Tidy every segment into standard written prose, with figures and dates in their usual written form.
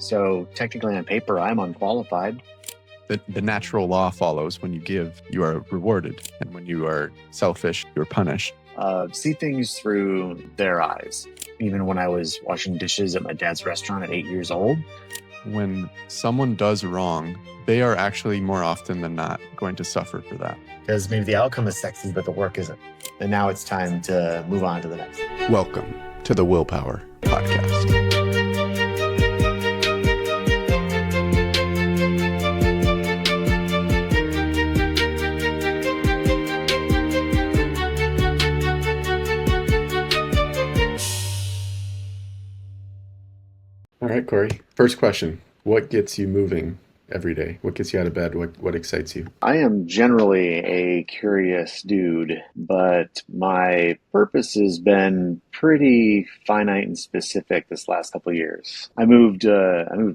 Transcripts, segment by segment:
So technically on paper, I'm unqualified. The natural law follows. When you give, you are rewarded. And when you are selfish, you're punished. See things through their eyes. Even when I was washing dishes at my dad's restaurant at 8 years old. When someone does wrong, they are actually more often than not going to suffer for that. Because maybe the outcome is sexy, but the work isn't. And now it's time to move on to the next. Welcome to the Willpower Podcast. All right, Corey. First question. What gets you moving every day? What gets you out of bed? What excites you? I am generally a curious dude, but my purpose has been pretty finite and specific this last couple of years. I moved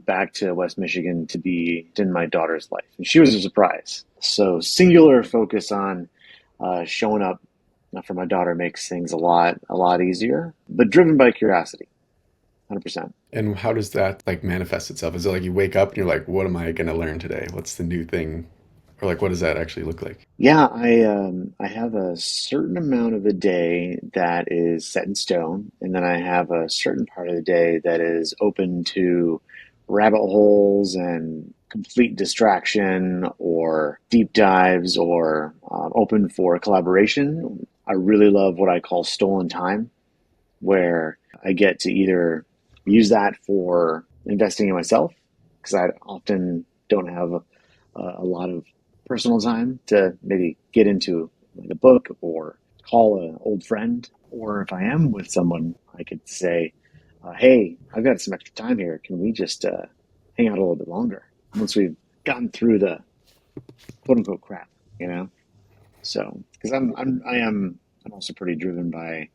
back to West Michigan to be in my daughter's life, and she was a surprise. So singular focus on showing up for my daughter makes things a lot easier, but driven by curiosity. 100%. And how does that manifest itself? Is it like you wake up and you're like, what am I going to learn today? What's the new thing? Or what does that actually look like? Yeah, I have a certain amount of the day that is set in stone, and then I have a certain part of the day that is open to rabbit holes and complete distraction or deep dives or open for collaboration. I really love what I call stolen time, where I get to either use that for investing in myself, because I often don't have a lot of personal time to maybe get into a book or call an old friend. Or if I am with someone, I could say, hey, I've got some extra time here. Can we just hang out a little bit longer once we've gotten through the quote unquote crap, So, because I am also pretty driven by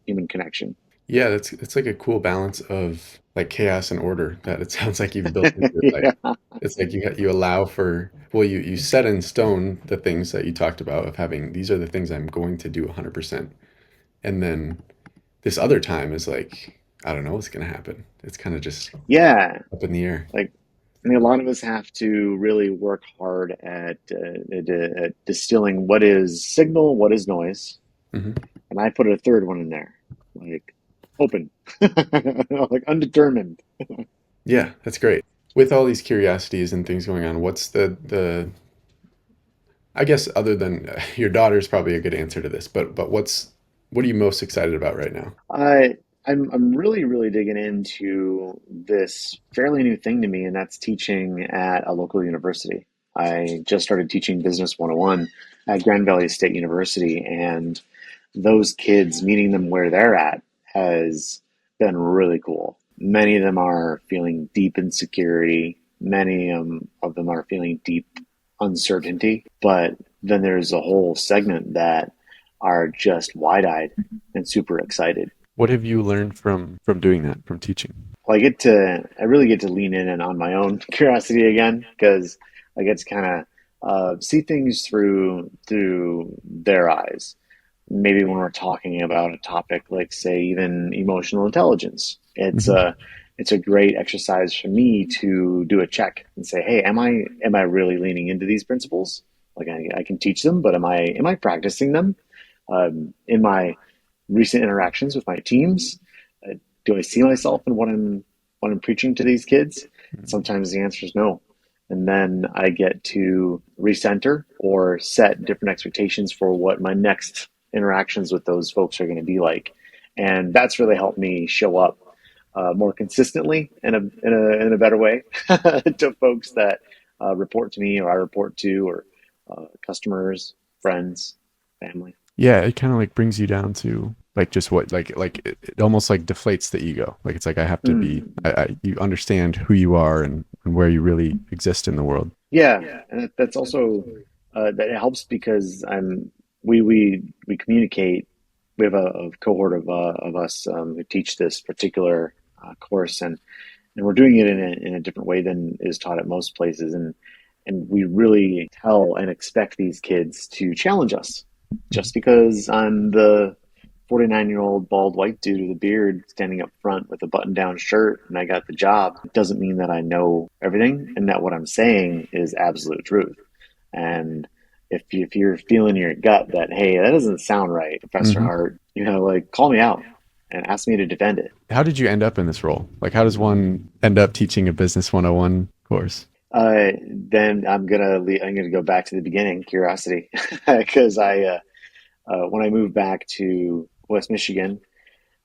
human connection. Yeah, it's like a cool balance of chaos and order that it sounds like you've built into your life. Yeah. It's like you allow for, you set in stone the things that you talked about of having, these are the things I'm going to do 100%. And then this other time is I don't know what's going to happen. It's kind of just up in the air. A lot of us have to really work hard at distilling what is signal, what is noise. Mm-hmm. And I put a third one in there, open, undetermined. Yeah, that's great. With all these curiosities and things going on, what's the I guess other than your daughter's probably a good answer to this, but what are you most excited about right now? I'm really, really digging into this fairly new thing to me, and that's teaching at a local university. I just started teaching Business 101 at Grand Valley State University, and those kids, meeting them where they're at, has been really cool. Many of them are feeling deep insecurity. Many of them are feeling deep uncertainty. But then there's a whole segment that are just wide-eyed and super excited. What have you learned from doing that, from teaching? Well, I really get to lean in and on my own curiosity again, because I get to kind of see things through their eyes. Maybe when we're talking about a topic like, say, even emotional intelligence, it's a great exercise for me to do a check and say, hey, am I really leaning into these principles? I can teach them, but am I practicing them in my recent interactions with my teams? Do I see myself in what I'm preaching to these kids? Sometimes the answer is no. And then I get to recenter or set different expectations for what my next interactions with those folks are going to be like. And that's really helped me show up more consistently in a better way to folks that report to me, or I report to, or customers, friends, family. Yeah, it kind of brings you down to just what it almost deflates the ego. It's I have to be, you understand who you are and where you really exist in the world. Yeah, and that's also that helps, because we communicate. We have a cohort of us who teach this particular course, and we're doing it in a different way than is taught at most places, and we really tell and expect these kids to challenge us. Just because I'm the 49-year-old bald white dude with a beard standing up front with a button-down shirt and I got the job. It doesn't mean that I know everything and that what I'm saying is absolute truth. And if you're feeling in your gut that, hey, that doesn't sound right, Professor Hmm. Hart, like call me out and ask me to defend it. How did you end up in this role? Like, how does one end up teaching a business 101 course? Then I'm gonna go back to the beginning, curiosity, because when I moved back to West Michigan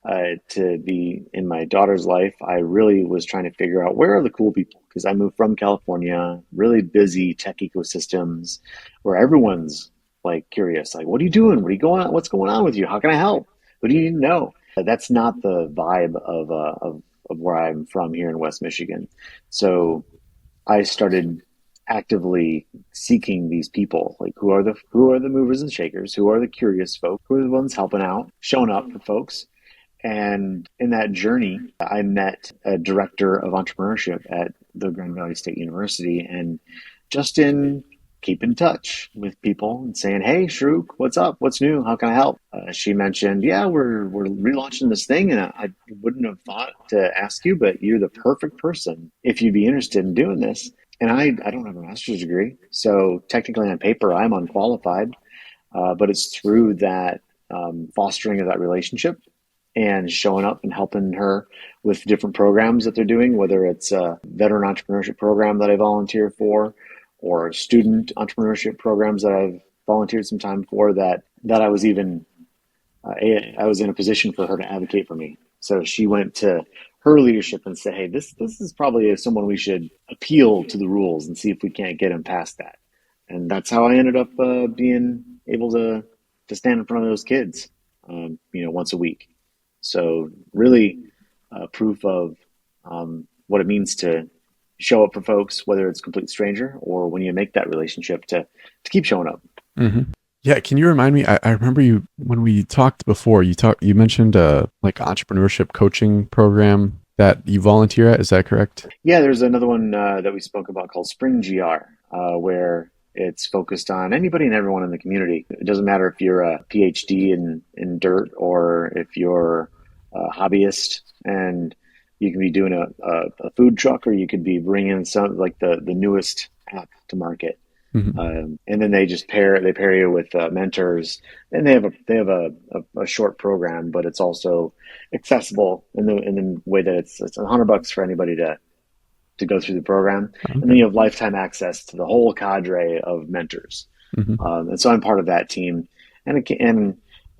to be in my daughter's life, I really was trying to figure out where are the cool people because I moved from California, really busy tech ecosystems where everyone's like curious, like what are you doing? What are you going on? What's going on with you? How can I help? Who do you need to know? That's not the vibe of where I'm from here in West Michigan. So I started actively seeking these people, like who are the movers and shakers, who are the curious folk, who are the ones helping out, showing up for folks. And in that journey, I met a director of entrepreneurship at the Grand Valley State University, and just in keep in touch with people and saying, "Hey, Shrook, what's up? What's new? How can I help?" She mentioned, "Yeah, we're relaunching this thing, and I wouldn't have thought to ask you, but you're the perfect person if you'd be interested in doing this." And I don't have a master's degree, so technically on paper I'm unqualified, but it's through that fostering of that relationship and showing up and helping her with different programs that they're doing, whether it's a veteran entrepreneurship program that I volunteer for or student entrepreneurship programs that I've volunteered some time for that I was in a position for her to advocate for me. So she went to her leadership and said, "Hey, this is probably someone we should appeal to the rules and see if we can't get him past that." And that's how I ended up being able to stand in front of those kids, once a week. So really, proof of what it means to show up for folks, whether it's a complete stranger or when you make that relationship to keep showing up. Hmm. Yeah, can you remind me? I remember you when we talked before. You mentioned like entrepreneurship coaching program that you volunteer at. Is that correct? Yeah, there's another one that we spoke about called Spring GR, where it's focused on anybody and everyone in the community. It doesn't matter if you're a PhD in dirt or if you're a hobbyist and you can be doing a food truck or you could be bringing some like the newest app to market. Hmm. And then they pair you with mentors, and they have a short program, but it's also accessible in the way that it's $100 for anybody to go through the program, and then Okay. you have lifetime access to the whole cadre of mentors. Hmm. And so I'm part of that team, and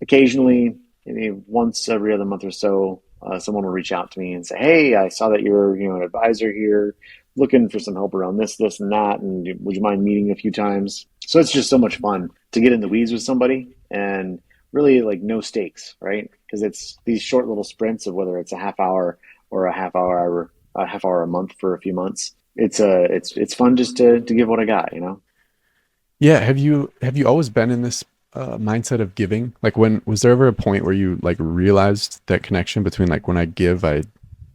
occasionally, maybe once every other month or so, someone will reach out to me and say, "Hey, I saw that you're an advisor here, looking for some help around this, and that, and would you mind meeting a few times?" So it's just so much fun to get in the weeds with somebody and really like no stakes, right? Because it's these short little sprints of whether it's a half hour or a half hour a month for a few months. It's fun just to give what I got. Yeah. Have you always been in this mindset of giving? Like, when was there ever a point where you like realized that connection between like when I give, I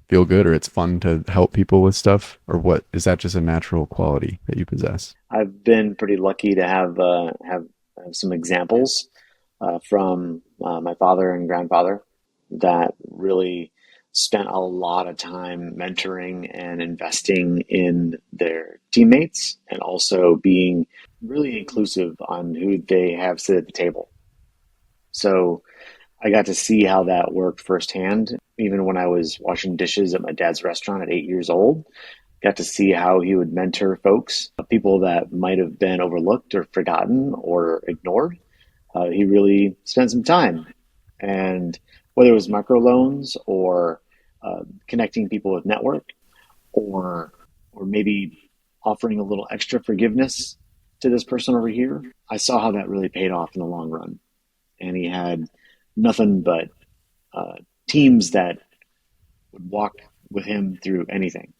feel good, or it's fun to help people with stuff, or what is that just a natural quality that you possess? I've been pretty lucky to have some examples from my father and grandfather that really spent a lot of time mentoring and investing in their teammates and also being really inclusive on who they have sit at the table. So I got to see how that worked firsthand. Even when I was washing dishes at my dad's restaurant at 8 years old, got to see how he would mentor folks, people that might have been overlooked or forgotten or ignored. He really spent some time, and whether it was microloans or connecting people with network, or maybe offering a little extra forgiveness to this person over here, I saw how that really paid off in the long run. And he had nothing but uh, teams that would walk with him through anything.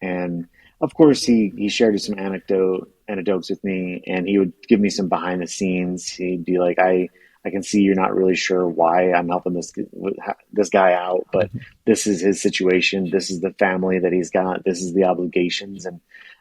And of course, he shared some anecdotes with me, and he would give me some behind the scenes. He'd be like, I can see you're not really sure why I'm helping this guy out, but Mhm. this is his situation. This is the family that he's got. This is the obligations, and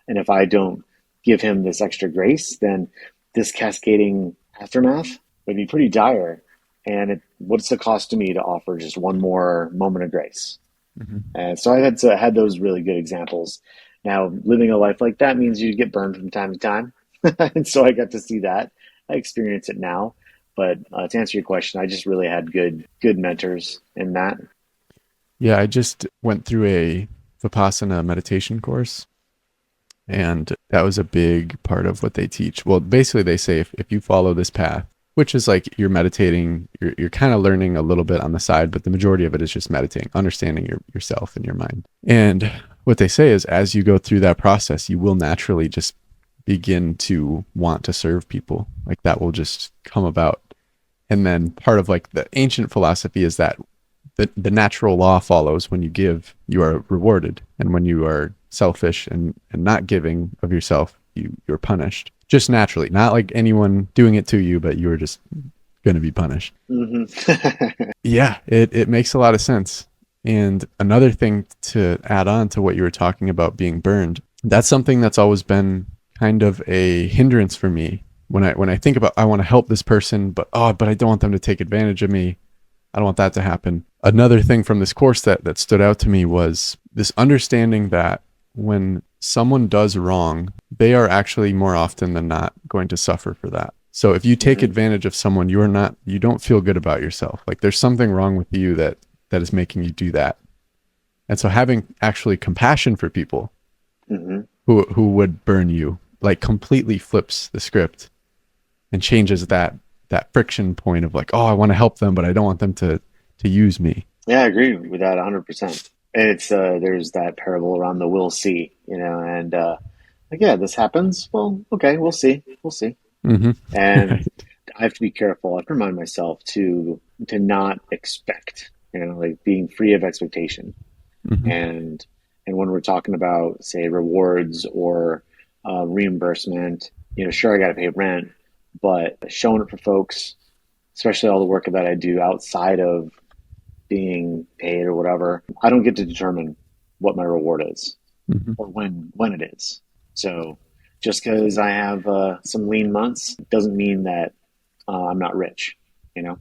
if I don't give him this extra grace, then this cascading aftermath would be pretty dire. And what's the cost to me to offer just one more moment of grace? Hmm. And so I had those really good examples. Now, living a life like that means you get burned from time to time. And so I got to see that. I experience it now. But to answer your question, I just really had good mentors in that. Yeah, I just went through a Vipassana meditation course, and that was a big part of what they teach. Well, basically, they say if you follow this path, which is like you're meditating, you're kind of learning a little bit on the side, but the majority of it is just meditating, understanding yourself and your mind. And what they say is as you go through that process, you will naturally just begin to want to serve people. Like that will just come about. And then part of like the ancient philosophy is that the natural law follows: when you give, you are rewarded. And when you are selfish and not giving of yourself, you're punished. Just naturally, not like anyone doing it to you, but you are just going to be punished. Hmm. Yeah, it makes a lot of sense. And another thing to add on to what you were talking about being burned, that's something that's always been kind of a hindrance for me. When I think about I want to help this person, but I don't want them to take advantage of me. I don't want that to happen. Another thing from this course that stood out to me was this understanding that when someone does wrong, they are actually more often than not going to suffer for that. So if you take Hmm. advantage of someone, you don't feel good about yourself. Like there's something wrong with you that is making you do that. And so having actually compassion for people Hmm. who would burn you, like completely flips the script and changes that friction point of like, oh, I want to help them, but I don't want them to use me. Yeah, I agree with that 100%. And it's there's that parable around the we'll see, and like, yeah, this happens. Well, okay, we'll see. Hmm. And I have to be careful. I have to remind myself to not expect, like being free of expectation. Hmm. And and when we're talking about, say, rewards or reimbursement, sure, I got to pay rent, but showing it for folks, especially all the work that I do outside of being paid or whatever, I don't get to determine what my reward is Hmm. or when it is. So just because I have some lean months doesn't mean that I'm not rich, you know?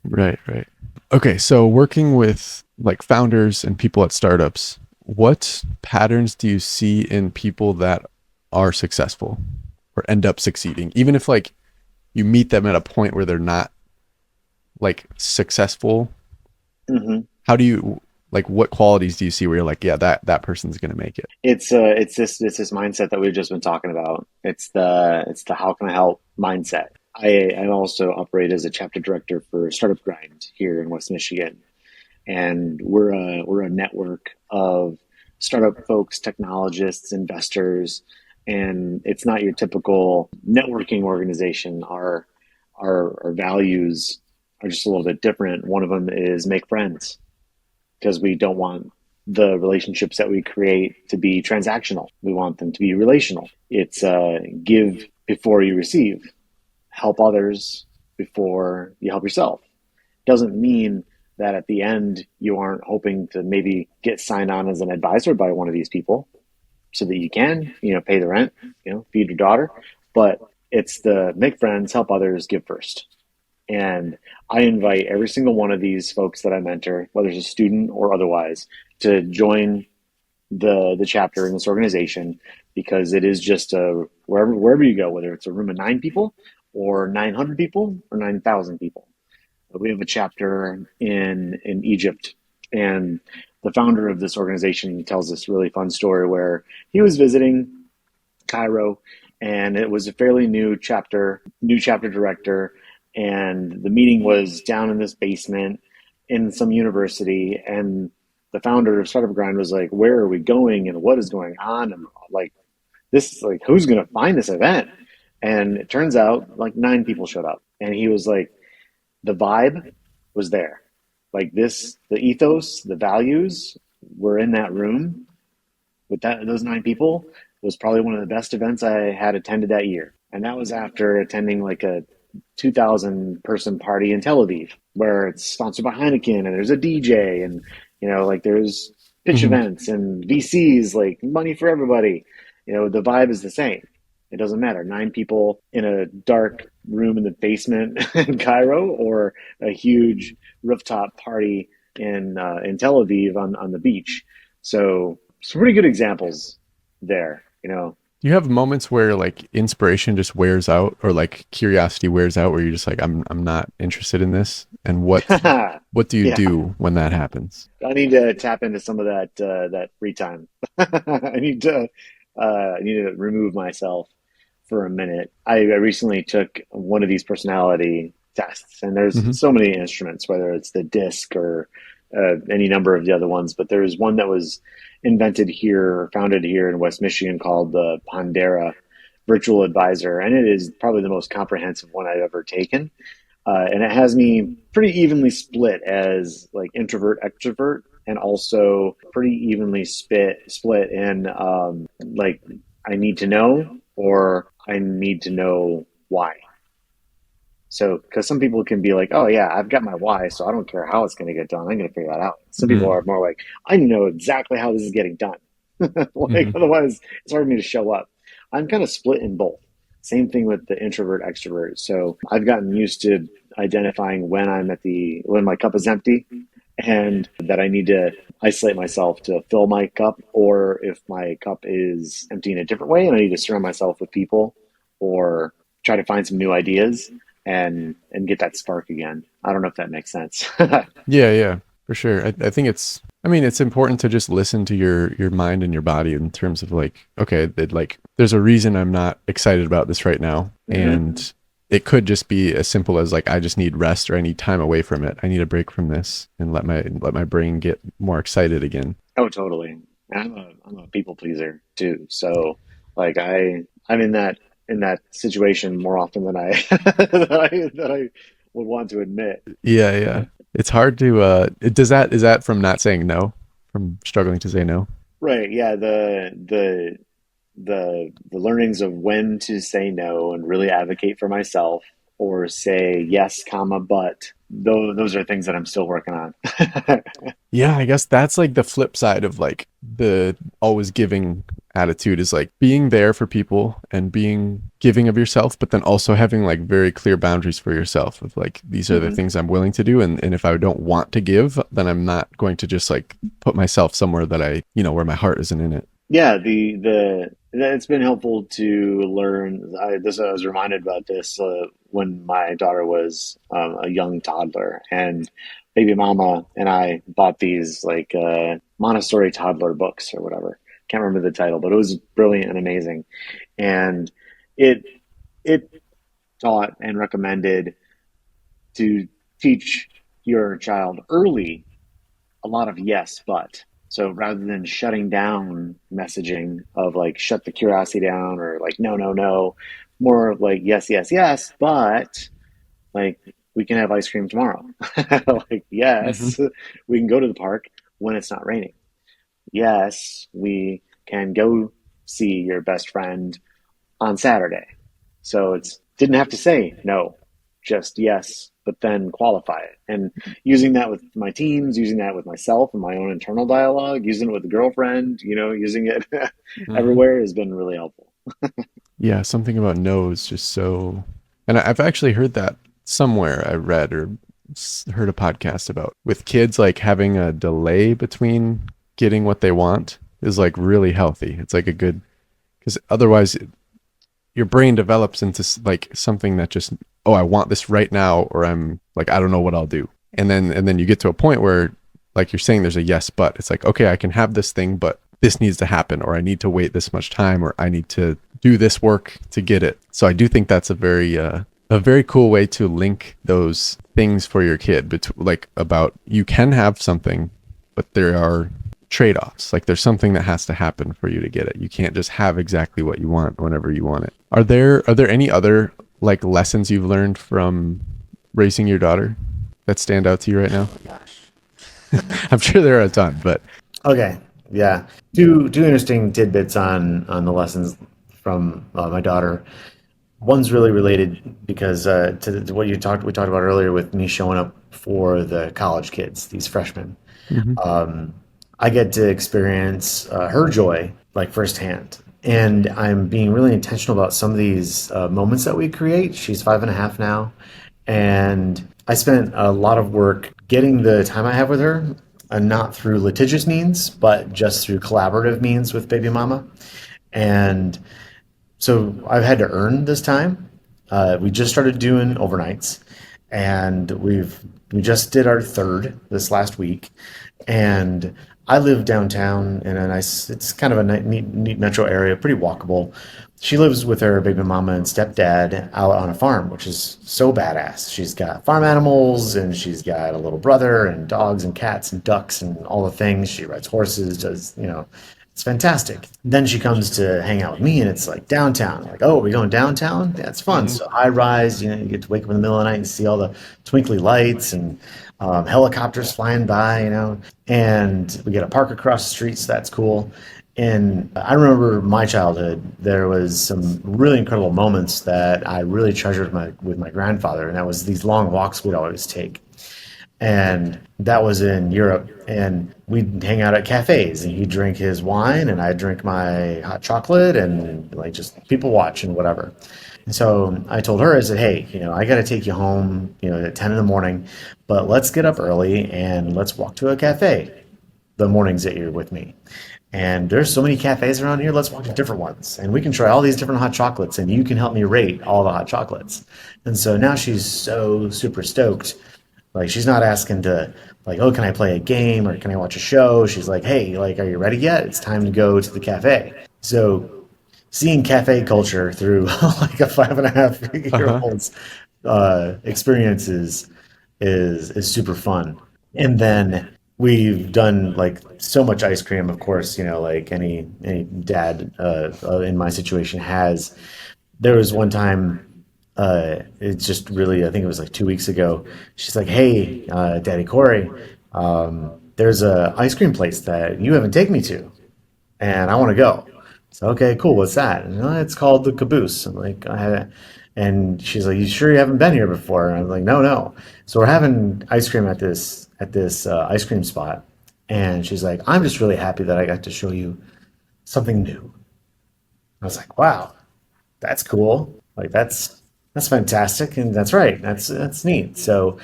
Right, right. Okay, so working with like founders and people at startups, what patterns do you see in people that are successful or end up succeeding? Even if like you meet them at a point where they're not like successful, Hmm. how do you like what qualities do you see where you're like, yeah, that person's going to make it? It's this mindset that we've just been talking about. It's the how can I help mindset. I also operate as a chapter director for Startup Grind here in West Michigan, and we're a network of startup folks, technologists, investors, and it's not your typical networking organization. Our values are just a little bit different. One of them is make friends because we don't want the relationships that we create to be transactional. We want them to be relational. It's give before you receive, help others before you help yourself. Doesn't mean that at the end you aren't hoping to maybe get signed on as an advisor by one of these people so that you can, pay the rent, feed your daughter. But it's the make friends, help others, give first. And I invite every single one of these folks that I mentor, whether it's a student or otherwise, to join the chapter in this organization because it is just wherever you go, whether it's a room of 9 people or 900 people or 9,000 people. We have a chapter in Egypt, and the founder of this organization tells this really fun story where he was visiting Cairo, and it was a fairly new chapter director, and the meeting was down in this basement in some university, and the founder of Startup Grind was like, "Where are we going, and what is going on?" And like, this, like, who's gonna find this event? And it turns out like 9 people showed up, and he was like, the vibe was there. Like the ethos, the values were in that room with those 9 people was probably one of the best events I had attended that year. And that was after attending like a 2,000 person party in Tel Aviv, where it's sponsored by Heineken and there's a DJ and, like there's pitch Hmm. events and VCs, like money for everybody. The vibe is the same. It doesn't matter. 9 people in a dark room in the basement in Cairo or a huge rooftop party in Tel Aviv on the beach. So some pretty good examples there, you know. Do you have moments where like inspiration just wears out or like curiosity wears out where you're just like I'm not interested in this? And what do you Yeah, do when that happens? I need to tap into some of that free time. I need to remove myself for a minute. I recently took one of these personality tests, and there's Hmm. so many instruments, whether it's the disc or any number of the other ones. But there was one that was invented here, or founded here in West Michigan, called the Pondera Virtual Advisor, and it is probably the most comprehensive one I've ever taken. And it has me pretty evenly split as like introvert extrovert, and also pretty evenly split in like I need to know or I need to know why. So, because some people can be like, oh, yeah, I've got my why, so I don't care how it's going to get done. I'm going to figure that out. Some people Hmm. are more like, I know exactly how this is getting done. Like, Hmm. otherwise, it's hard for me to show up. I'm kind of split in both. Same thing with the introvert extrovert. So, I've gotten used to identifying when when my cup is empty and that I need to isolate myself to fill my cup, or if my cup is empty in a different way and I need to surround myself with people or try to find some new ideas and get that spark again. I don't know if that makes sense. Yeah, yeah, for sure. I think I mean, it's important to just listen to your mind and your body in terms of like, okay, like there's a reason I'm not excited about this right now. Hmm. And it could just be as simple as like I just need rest or I need time away from it. I need a break from this and let my brain get more excited again. Oh, totally. I'm a people pleaser too. So like I'm in that situation more often than I that I would want to admit. Yeah, yeah. It's hard to is that from not saying no? From struggling to say no? Right. Yeah. The learnings of when to say no and really advocate for myself or say yes, comma, but those are things that I'm still working on. Yeah, I guess that's like the flip side of like the always giving attitude is like being there for people and being giving of yourself, but then also having like very clear boundaries for yourself of like these are the Hmm. things I'm willing to do and if I don't want to give, then I'm not going to just like put myself somewhere that where my heart isn't in it. Yeah, it's been helpful to learn. I was reminded about this when my daughter was a young toddler, and baby mama and I bought these like Montessori toddler books or whatever. Can't remember the title, but it was brilliant and amazing. And it it taught and recommended to teach your child early a lot of yes, but. So rather than shutting down messaging of like shut the curiosity down or like no, no, no, more of like yes, yes, yes, but like we can have ice cream tomorrow. Like Hmm. yes, we can go to the park when it's not raining. Yes, we can go see your best friend on Saturday. So it's didn't have to say no, just yes, but then qualify it. And using that with my teams, using that with myself and my own internal dialogue, using it with a girlfriend, using it Hmm. everywhere has been really helpful. Yeah, something about no is just so. And I've actually heard that somewhere I read or heard a podcast about with kids like having a delay between getting what they want is like really healthy. It's like a good because otherwise your brain develops into like something that just oh I want this right now or I'm like I don't know what I'll do. And then you get to a point where like you're saying there's a yes but it's like okay I can have this thing but this needs to happen or I need to wait this much time or I need to do this work to get it. So I do think that's a very cool way to link those things for your kid like about you can have something but there are trade-offs. Like there's something that has to happen for you to get it. You can't just have exactly what you want whenever you want it. Are there any other like lessons you've learned from raising your daughter that stand out to you right now? Gosh. I'm sure there are a ton, but Okay. Yeah. Two interesting tidbits on the lessons from my daughter. One's really related because to what we talked about earlier with me showing up for the college kids, these freshmen. mhm. I get to experience her joy like firsthand. And I'm being really intentional about some of these moments that we create. She's 5.5 now. And I spent a lot of work getting the time I have with her, and not through litigious means, but just through collaborative means with baby mama. And so I've had to earn this time. We just started doing overnights, and we just did our third this last week. And I live downtown in a nice, it's kind of a neat metro area, pretty walkable. She lives with her baby mama and stepdad out on a farm, which is so badass. She's got farm animals, and she's got a little brother and dogs and cats and ducks and all the things. She rides horses, does, it's fantastic. Then she comes to hang out with me, and it's like downtown. Like, oh, are we going downtown? That's fun. Hmm. So high rise, you get to wake up in the middle of the night and see all the twinkly lights and helicopters flying by, and we get a park across the street, so that's cool. And I remember my childhood. There was some really incredible moments that I really treasured with my grandfather, and that was these long walks we'd always take. And that was in Europe. And we'd hang out at cafes, and he'd drink his wine, and I'd drink my hot chocolate, and like just people watch and whatever. And so I told her, I said, hey, I got to take you home, at 10 in the morning, but let's get up early and let's walk to a cafe the mornings that you're with me. And there's so many cafes around here. Let's walk to different ones, and we can try all these different hot chocolates, and you can help me rate all the hot chocolates. And so now she's so super stoked. Like, she's not asking to, like, oh, can I play a game or can I watch a show? She's like, hey, like, are you ready yet? It's time to go to the cafe. So seeing cafe culture through like a 5.5 year Uh-huh. old's experiences is super fun. And then we've done like so much ice cream, of course, like any dad in my situation has. There was one time, it's just really, I think it was like 2 weeks ago. She's like, "Hey, Daddy Corey, there's a ice cream place that you haven't taken me to, and I want to go." So, okay, cool. What's that? And, it's called the Caboose. I'm like, and she's like, "You sure you haven't been here before?" And I'm like, "No, no." So we're having ice cream at this ice cream spot, and she's like, "I'm just really happy that I got to show you something new." I was like, "Wow, that's cool. Like that's fantastic, and that's right. That's neat." So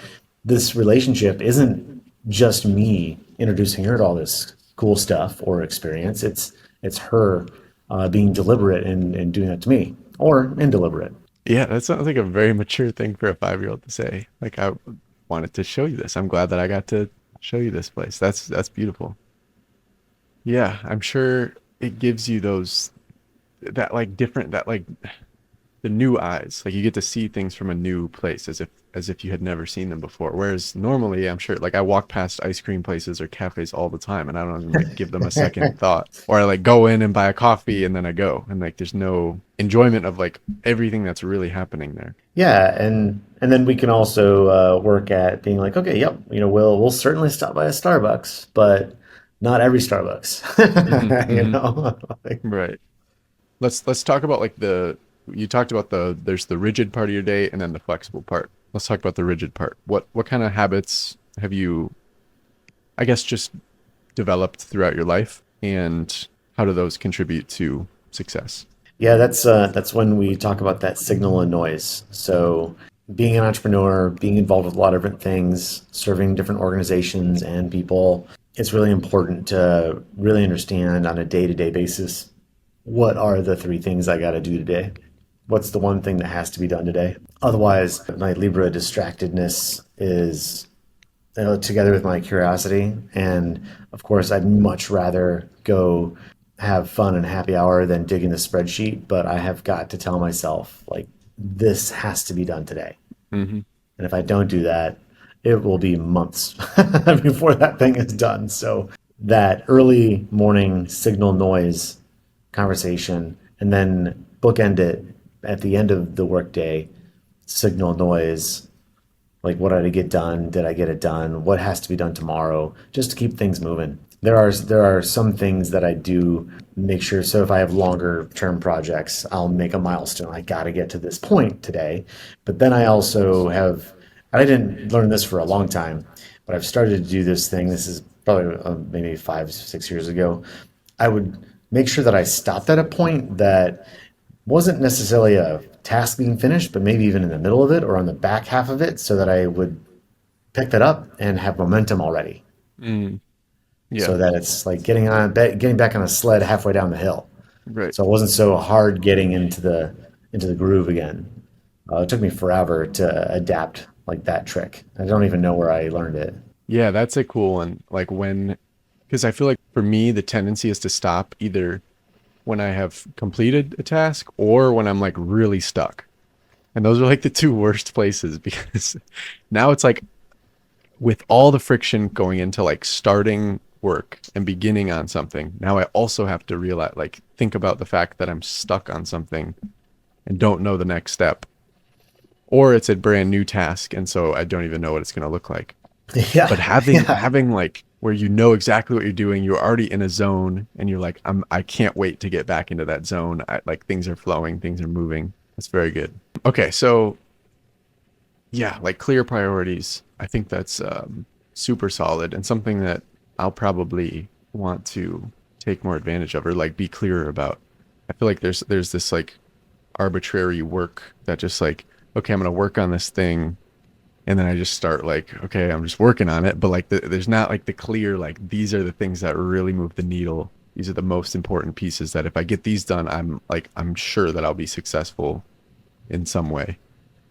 this relationship isn't just me introducing her to all this cool stuff or experience. It's her being deliberate and doing that to me, or indeliberate. Yeah, that sounds like a very mature thing for a 5-year-old to say. Like, I wanted to show you this. I'm glad that I got to show you this place. That's beautiful. Yeah, I'm sure it gives you those that like different that like the new eyes. Like you get to see things from a new place as if you had never seen them before. Whereas normally, I'm sure like I walk past ice cream places or cafes all the time and I don't even like give them a second thought. Or I like go in and buy a coffee and then I go and like there's no enjoyment of like everything that's really happening there. Yeah, and then we can also work at being like, okay, yep, we'll certainly stop by a Starbucks, but not every Hmm. Starbucks, Hmm. Like, Right. Let's talk about like the you talked about there's the rigid part of your day and then the flexible part. Let's talk about the rigid part. What kind of habits have you, I guess, just developed throughout your life, and how do those contribute to success? yeah, that's when we talk about that signal and noise. So being an entrepreneur, being involved with a lot of different things, serving different organizations and people, it's really important to really understand on a day-to-day basis, what are the three things I got to do today? What's the one thing that has to be done today? Otherwise, my Libra distractedness is, together with my curiosity. And of course, I'd much rather go have fun and happy hour than dig in the spreadsheet. But I have got to tell myself, like, this has to be done today. Hmm. And if I don't do that, it will be months before that thing is done. So that early morning signal noise conversation, and then bookend it at the end of the workday, signal noise, like, what did I get done? Did I get it done? What has to be done tomorrow? Just to keep things moving. There are some things that I do make sure. So if I have longer term projects, I'll make a milestone. I got to get to this point today. But then I also have, I didn't learn this for a long time, but I've started to do this thing. This is probably maybe 5, 6 years ago. I would make sure that I stopped at a point that wasn't necessarily a task being finished, but maybe even in the middle of it or on the back half of it, so that I would pick that up and have momentum already. Mm, yeah. So that it's like getting back on a sled halfway down the hill. Right. So it wasn't so hard getting into the groove again. It took me forever to adapt like that trick. I don't even know where I learned it. Yeah, that's a cool one. Like when, because I feel like for me, the tendency is to stop either when I have completed a task or when I'm like really stuck. And those are like the two worst places because now it's like with all the friction going into like starting work and beginning on something, now I also have to realize, like, think about the fact that I'm stuck on something and don't know the next step. Or it's a brand new task, and so I don't even know what it's going to look like. Yeah, But having yeah, having like where you know exactly what you're doing, you're already in a zone, and you're like, I can't wait to get back into that zone. Like things are flowing, things are moving. That's very good. Okay, so yeah, like clear priorities. I think that's super solid and something that I'll probably want to take more advantage of or like be clearer about. I feel like there's this like arbitrary work that just like, okay, I'm gonna work on this thing, and then I just start like, okay, I'm just working on it, but like there's not like the clear like these are the things that really move the needle. These are the most important pieces that if I get these done, I'm sure that I'll be successful in some way.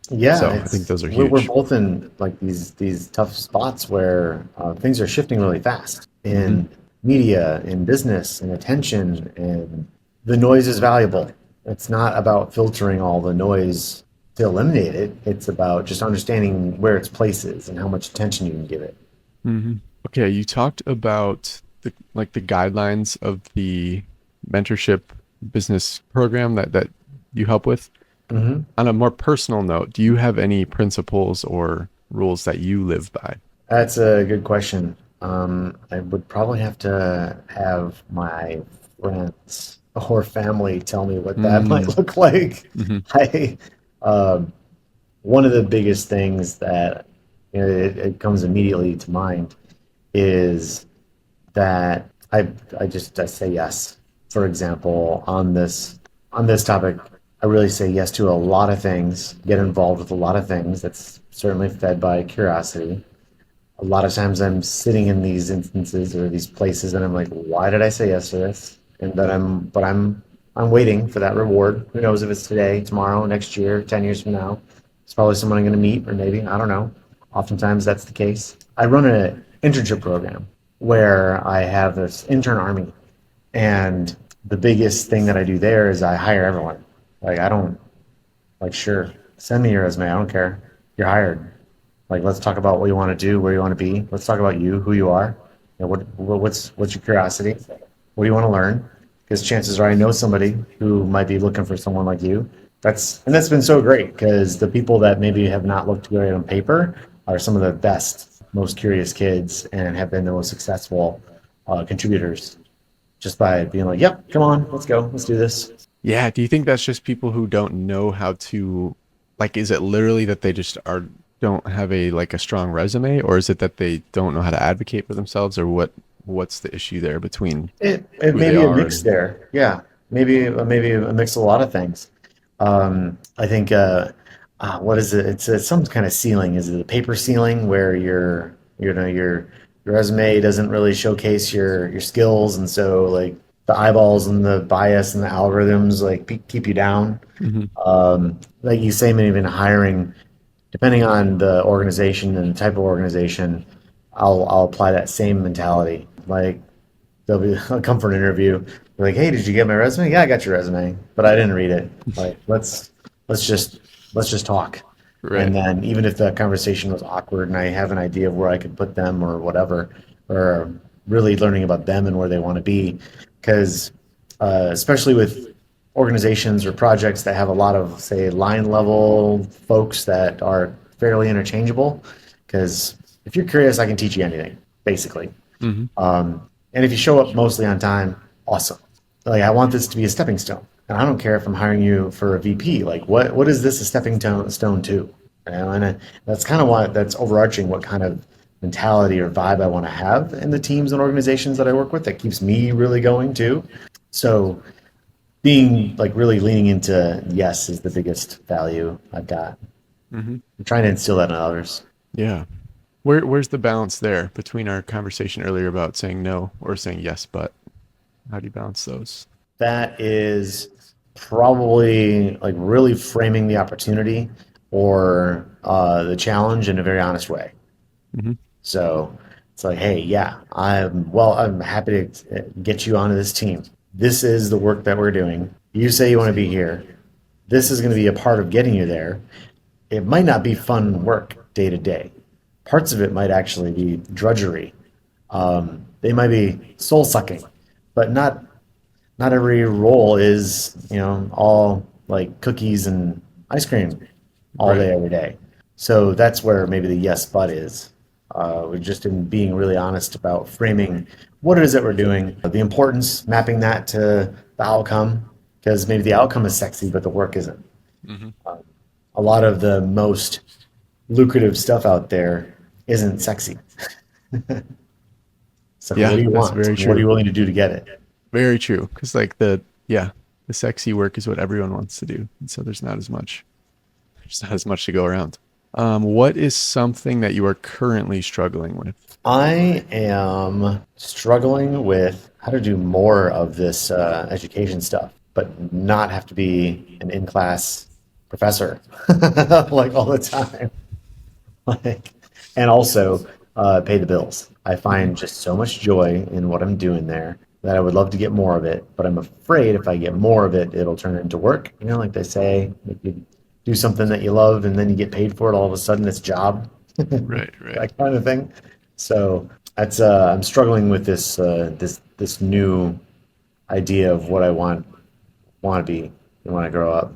yeah. So I think It's those are we're huge. both in like these tough spots where things are shifting really fast Hmm. in media, in business, in attention, and the noise is valuable. It's not about filtering all the noise to eliminate it. It's about just understanding where its place is and how much attention you can give it. Hmm. Okay, you talked about the guidelines of the mentorship business program that you help with. Hmm. On a more personal note, do you have any principles or rules that you live by? That's a good question. I would probably have to have my friends or family tell me what that might Mm, look like. hmm. I, um, one of the biggest things that it comes immediately to mind is that I say yes. For example, on this topic, I really say yes to a lot of things, get involved with a lot of things. That's certainly fed by curiosity. A lot of times I'm sitting in these instances or these places and I'm like, why did I say yes to this? And then I'm waiting for that reward. Who knows if it's today, tomorrow, next year, 10 years from now. It's probably someone I'm going to meet or maybe, I don't know. Oftentimes that's the case. I run an internship program where I have this intern army, and the biggest thing that I do there is I hire everyone. Like I don't like, sure, send me your resume. I don't care. You're hired. Like, let's talk about what you want to do, where you want to be. Let's talk about you, who you are. What's your curiosity? What do you want to learn? Because chances are I know somebody who might be looking for someone like you. That's been so great because the people that maybe have not looked great on paper are some of the best, most curious kids and have been the most successful contributors just by being like, "Yep, come on, let's go, let's do this." Yeah, do you think that's just people who don't know how to, like, is it literally that they just are don't have a like a strong resume, or is it that they don't know how to advocate for themselves, or what's the issue there between It who may they be a are mix and there. Yeah, maybe a mix of a lot of things. I think what is it? It's some kind of ceiling. Is it a paper ceiling where your resume doesn't really showcase your skills, and so like the eyeballs and the bias and the algorithms like keep you down. Mhm. Like you say, maybe even hiring, depending on the organization and the type of organization, I'll apply that same mentality. Like I'll come for an interview. They're like, "Hey, did you get my resume? Yeah, I got your resume, but I didn't read it. Like, let's just let's just talk." Right. And then even if the conversation was awkward and I have an idea of where I could put them or whatever, or really learning about them and where they want to be, because especially with organizations or projects that have a lot of say line level folks that are fairly interchangeable, because if you're curious, I can teach you anything, basically. Hmm. And if you show up mostly on time, awesome. Like I want this to be a stepping stone. And I don't care if I'm hiring you for a VP. Like what is this a stone to? You know, and that's kind of what that's overarching what kind of mentality or vibe I want to have in the teams and organizations that I work with that keeps me really going too. So being like really leaning into yes is the biggest value I've got. Hmm. I'm trying to instill that in others. Yeah. Where's the balance there between our conversation earlier about saying no or saying yes, but how do you balance those? That is probably like really framing the opportunity or the challenge in a very honest way. Hmm. So it's like, hey, yeah, I'm happy to get you onto this team. This is the work that we're doing. You say you want to be here. This is going to be a part of getting you there. It might not be fun work day to day. Parts of it might actually be drudgery. They might be soul sucking, but not every role is, all like cookies and ice cream all Right. day, every day. So that's where maybe the yes, but is. We're just in being really honest about framing what it is that we're doing, the importance, mapping that to the outcome, because maybe the outcome is sexy, but the work isn't. Hmm. A lot of the most lucrative stuff out there isn't sexy. So what Yeah, do you that's want? very And what are true. you willing to do to get it? Very true. Because like yeah, the sexy work is what everyone wants to do, and so there's not as much to go around. What is something that you are currently struggling with? I am struggling with how to do more of this education stuff, but not have to be an in-class professor like all the time. Like, and also pay the bills. I Hmm. find just so much joy in what I'm doing there that I would love to get more of it, but I'm afraid if I get more of it, it'll turn into work. Like they say, if you do something that you love and then you get paid for it, all of a sudden it's a job, Right, right. that kind of thing. So that's I'm struggling with this new idea of what I want to be when I grow up.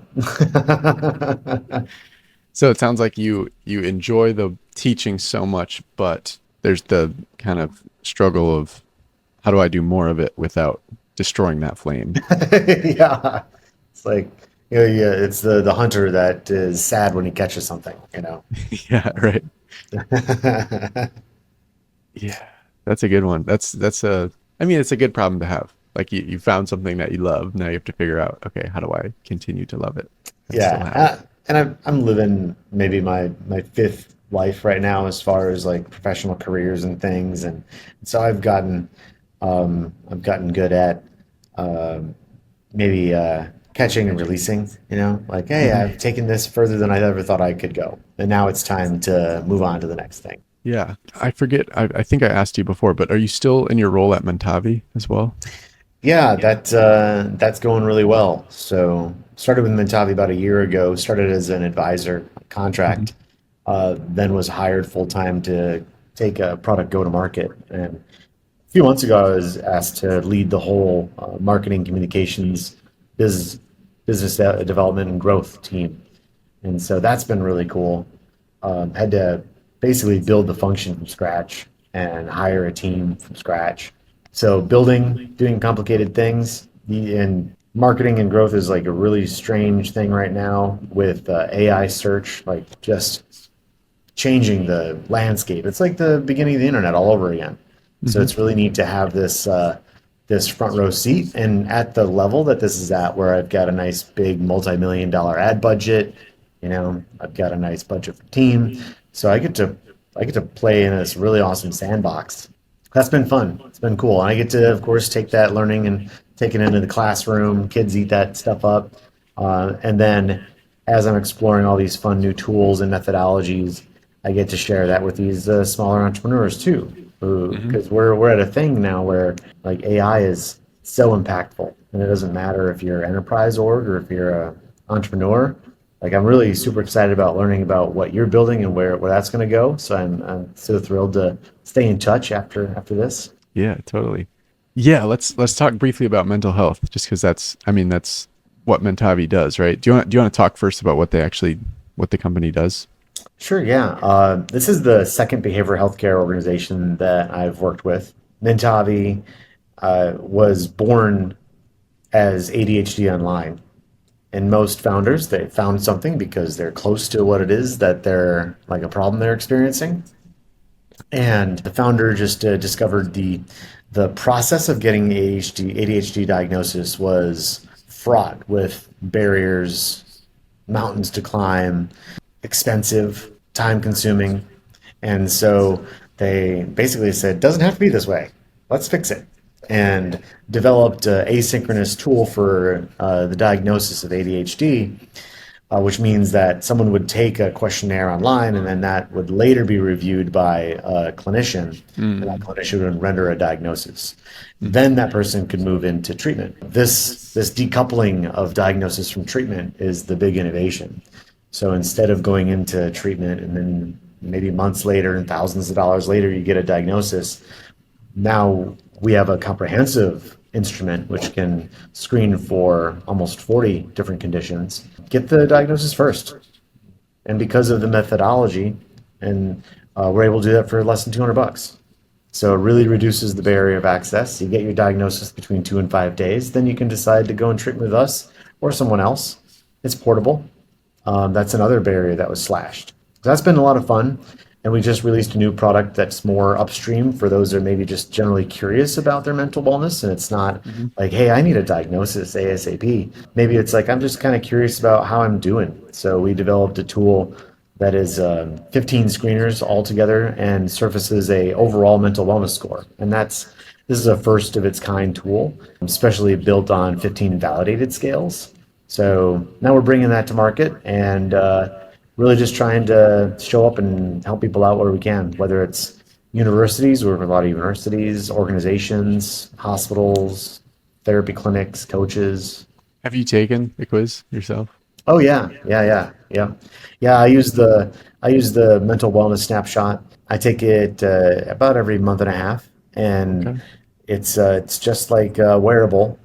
So it sounds like you enjoy the teaching so much, but there's the kind of struggle of how do I do more of it without destroying that flame? Yeah, it's like yeah, it's the hunter that is sad when he catches something. Yeah, right. Yeah, that's a good one. That's a I mean, it's a good problem to have. Like you found something that you love. Now you have to figure out, okay, how do I continue to love it and still Yeah, have it? and I'm living maybe my fifth life right now as far as like professional careers and things, and so I've gotten good at um, maybe catching and releasing. Like hey, Hmm. I've taken this further than I ever thought I could go, and now it's time to move on to the next thing. Yeah, I forget. I think I asked you before, but are you still in your role at Mntavi as well? Yeah, that's going really well. So started with Mntavi about a year ago. Started as an advisor Hmm. contract, then was hired full time to take a product go to market. And a few months ago, I was asked to lead the whole marketing communications business business development and growth team. And so that's been really cool. Had to basically build the function from scratch and hire a team from scratch. So doing complicated things, and marketing and growth is like a really strange thing right now with AI search, like just changing the landscape. It's like the beginning of the internet all over again. So Hmm. it's really neat to have this front row seat, and at the level that this is at, where I've got a nice big multi-million-dollar ad budget. I've got a nice budget for team, so I get to play in this really awesome sandbox. That's been fun. It's been cool. And I get to, of course, take that learning and take it into the classroom. Kids eat that stuff up. And then as I'm exploring all these fun new tools and methodologies, I get to share that with these smaller entrepreneurs too. Hmm. Because we're at a thing now where like AI is so impactful, and it doesn't matter if you're enterprise org or if you're a entrepreneur. Like I'm really super excited about learning about what you're building and where that's going to go. So I'm so thrilled to stay in touch after this. Yeah, totally. Yeah, let's talk briefly about mental health, just because I mean, that's what Mentavi does, right? Do you want to talk first about what the company does? Sure, yeah. This is the second behavioral healthcare organization that I've worked with. Mntavi was born as ADHD Online. And most founders, they found something because they're close to what it is that they're like a problem they're experiencing. And the founder just discovered the process of getting ADHD diagnosis was fraught with barriers, mountains to climb, expensive, time consuming. And so they basically said, doesn't have to be this way. Let's fix it. And developed an asynchronous tool for the diagnosis of ADHD, which means that someone would take a questionnaire online and then that would later be reviewed by a clinician, and that Mm. clinician would render a diagnosis. Then that person could move into treatment. This decoupling of diagnosis from treatment is the big innovation. So instead of going into treatment and then maybe months later and thousands of dollars later you get a diagnosis, now we have a comprehensive instrument which can screen for almost 40 different conditions. Get the diagnosis first. And because of the methodology, and we're able to do that for less than $200. So it really reduces the barrier of access. You get your diagnosis between 2 and 5 days, then you can decide to go and treat with us or someone else. It's portable. That's another barrier that was slashed. So that's been a lot of fun. And we just released a new product that's more upstream for those that are maybe just generally curious about their mental wellness. And it's not Mhm. like, hey, I need a diagnosis ASAP. Maybe it's like, I'm just kind of curious about how I'm doing. So we developed a tool that is 15 screeners altogether and surfaces a overall mental wellness score. And this is a first of its kind tool, especially built on 15 validated scales. So now we're bringing that to market and really just trying to show up and help people out where we can, whether it's universities, we work with a lot of universities, organizations, hospitals, therapy clinics, coaches. Have you taken the quiz yourself? Oh yeah. I use the mental wellness snapshot. I take it about every month and a half, and Okay. it's just like a wearable,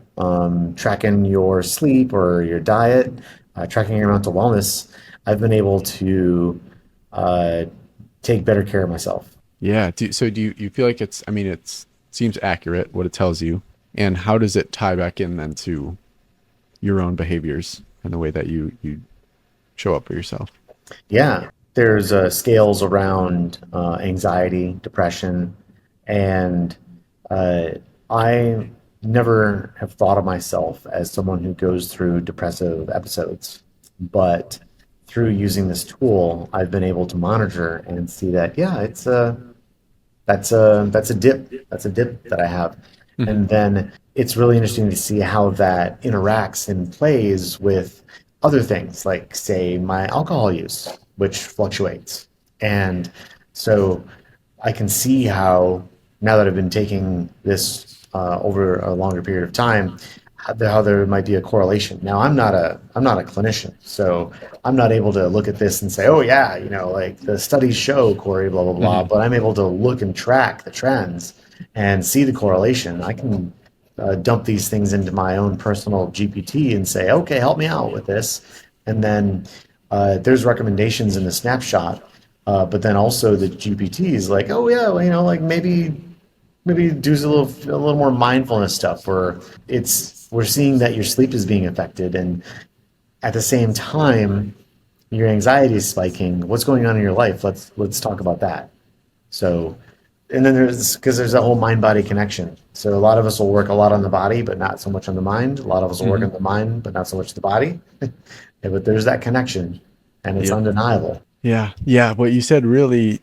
tracking your sleep or your diet, tracking your mental wellness. I've been able to uh, take better care of myself. Yeah. Do you feel like I mean, seems accurate what it tells you. And how does it tie back in then to your own behaviors and the way that you show up for yourself? Yeah, there's scales around anxiety, depression, and uh, I never have thought of myself as someone who goes through depressive episodes. But through using this tool, I've been able to monitor and see that, yeah, that's a dip. That's a dip that I have. Mhm. And then it's really interesting to see how that interacts and plays with other things, like say my alcohol use, which fluctuates. And so I can see how now that I've been taking this over a longer period of time, how there might be a correlation. Now I'm not a clinician, so I'm not able to look at this and say, oh yeah, like the studies show, Corey, blah blah blah. Mhm. But I'm able to look and track the trends and see the correlation. I can dump these things into my own personal GPT and say, okay, help me out with this. And then there's recommendations in the snapshot, but then also the GPT is like, oh yeah, well, like maybe do a little more mindfulness stuff where we're seeing that your sleep is being affected, and at the same time your anxiety is spiking. What's going on in your life? Let's talk about that. So, and then there's a whole mind body connection. So a lot of us will work a lot on the body, but not so much on the mind. A lot of us will work Mhm. on the mind, but not so much the body. Yeah, but there's that connection, and it's Yep. undeniable. Yeah. Yeah. What you said really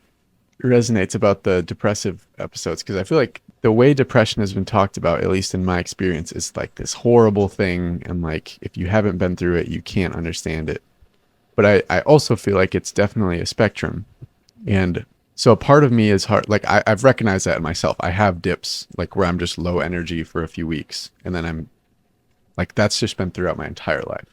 resonates about the depressive episodes because I feel like the way depression has been talked about, at least in my experience, is like this horrible thing. And like, if you haven't been through it, you can't understand it. But I also feel like it's definitely a spectrum. And so a part of me is hard. Like, I've recognized that in myself. I have dips, like where I'm just low energy for a few weeks. And then I'm like, that's just been throughout my entire life.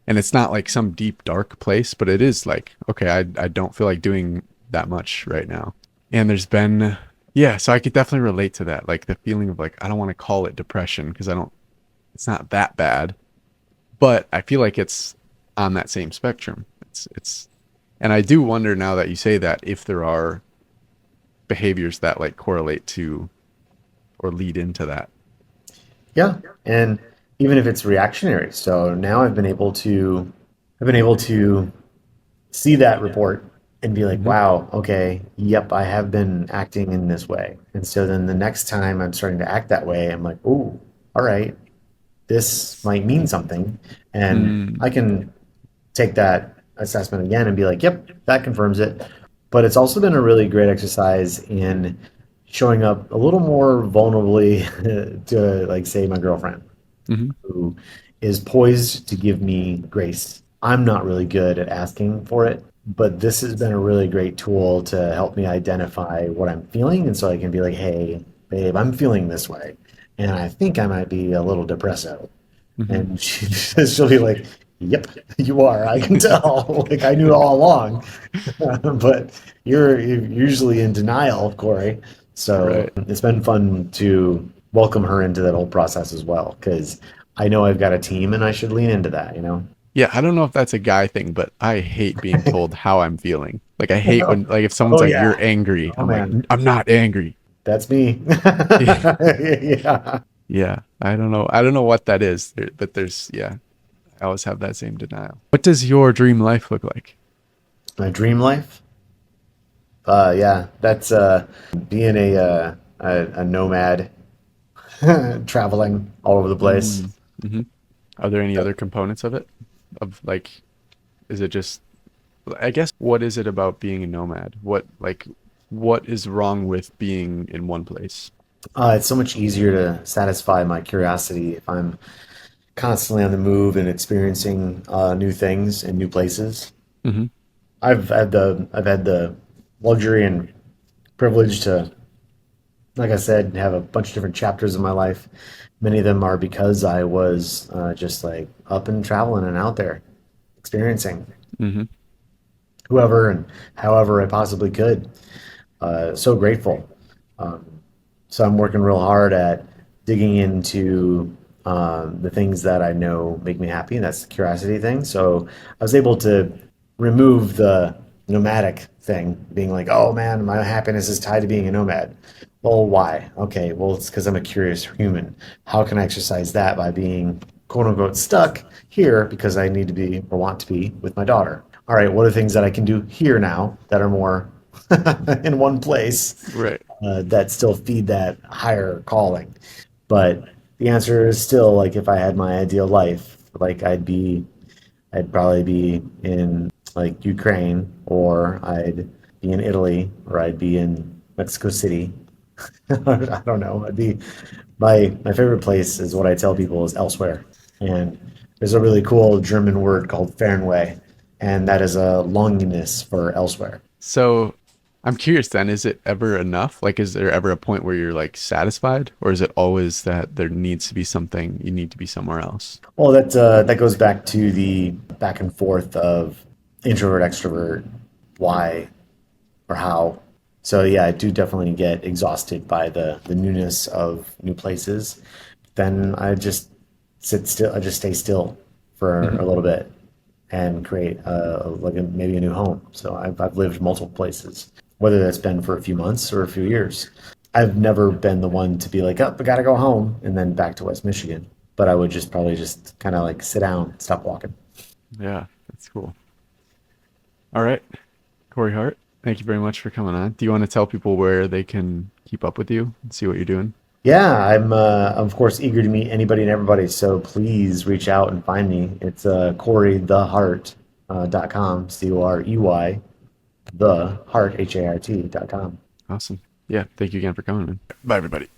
And it's not like some deep, dark place, but it is like, okay, I don't feel like doing that much right now. And there's been, yeah, so I could definitely relate to that. Like the feeling of like, I don't want to call it depression because it's not that bad, but I feel like it's on that same spectrum. And I do wonder now that you say that if there are behaviors that like correlate to or lead into that. Yeah, and even if it's reactionary. So now I've been able to see that report and be like, Hmm. wow, okay, yep, I have been acting in this way. And so then the next time I'm starting to act that way, I'm like, oh, all right, this might mean something. And Mm. I can take that assessment again and be like, yep, that confirms it. But it's also been a really great exercise in showing up a little more vulnerably to, like, say, my girlfriend, Hmm. who is poised to give me grace. I'm not really good at asking for it, but this has been a really great tool to help me identify what I'm feeling. And so I can be like, hey, babe, I'm feeling this way. And I think I might be a little depresso. Hmm. And she'll be like, yep, you are. I can tell. Like, I knew all along. But you're usually in denial, Corey. So Right. it's been fun to welcome her into that whole process as well, because I know I've got a team and I should lean into that, you know? Yeah, I don't know if that's a guy thing, but I hate being told how I'm feeling. Like I hate when like if someone's Oh, like yeah. you're angry, Oh, I'm like man. I'm not angry. That's me. Yeah. Yeah. Yeah, I don't know. I don't know what that is, but there's yeah, I always have that same denial. What does your dream life look like? My dream life? Yeah, that's being a nomad, traveling all over the place. Mm-hmm. Are there any other components of it? Of like, is it just, I guess, what is it about being a nomad? What is wrong with being in one place? It's so much easier to satisfy my curiosity if I'm constantly on the move and experiencing new things and new places. Hmm. I've had the luxury and privilege to, like I said, have a bunch of different chapters in my life. Many of them are because I was just like up and traveling and out there experiencing Hmm. whoever and however I possibly could. So grateful. Um, so I'm working real hard at digging into the things that I know make me happy, and that's the curiosity thing. So I was able to remove the nomadic thing, being like, oh man, my happiness is tied to being a nomad. Well, why? Okay, well, it's because I'm a curious human. How can I exercise that by being quote unquote stuck here because I need to be or want to be with my daughter? All right, what are things that I can do here now that are more in one place Right. that still feed that higher calling? But the answer is still, like, if I had my ideal life, like I'd probably be in like Ukraine, or I'd be in Italy, or I'd be in Mexico City. I don't know. I'd be my favorite place is what I tell people is elsewhere. And there's a really cool German word called Fernweh, and that is a longingness for elsewhere. So I'm curious then, is it ever enough? Like, is there ever a point where you're like satisfied, or is it always that there needs to be something, you need to be somewhere else? Well, that goes back to the back and forth of introvert, extrovert, why or how. So yeah, I do definitely get exhausted by the newness of new places. Then I just sit still. I just stay still for Hmm. a little bit and create maybe a new home. So I've lived multiple places, whether that's been for a few months or a few years. I've never been the one to be like, oh, I gotta go home and then back to West Michigan. But I would just probably just kind of like sit down, stop walking. Yeah, that's cool. All right, Corey Hart, thank you very much for coming on. Do you want to tell people where they can keep up with you and see what you're doing? Yeah, I'm of course eager to meet anybody and everybody. So please reach out and find me. It's CoreyTheHart .com, COREY, the heart HART .com. Awesome. Yeah, thank you again for coming, man. Bye, everybody.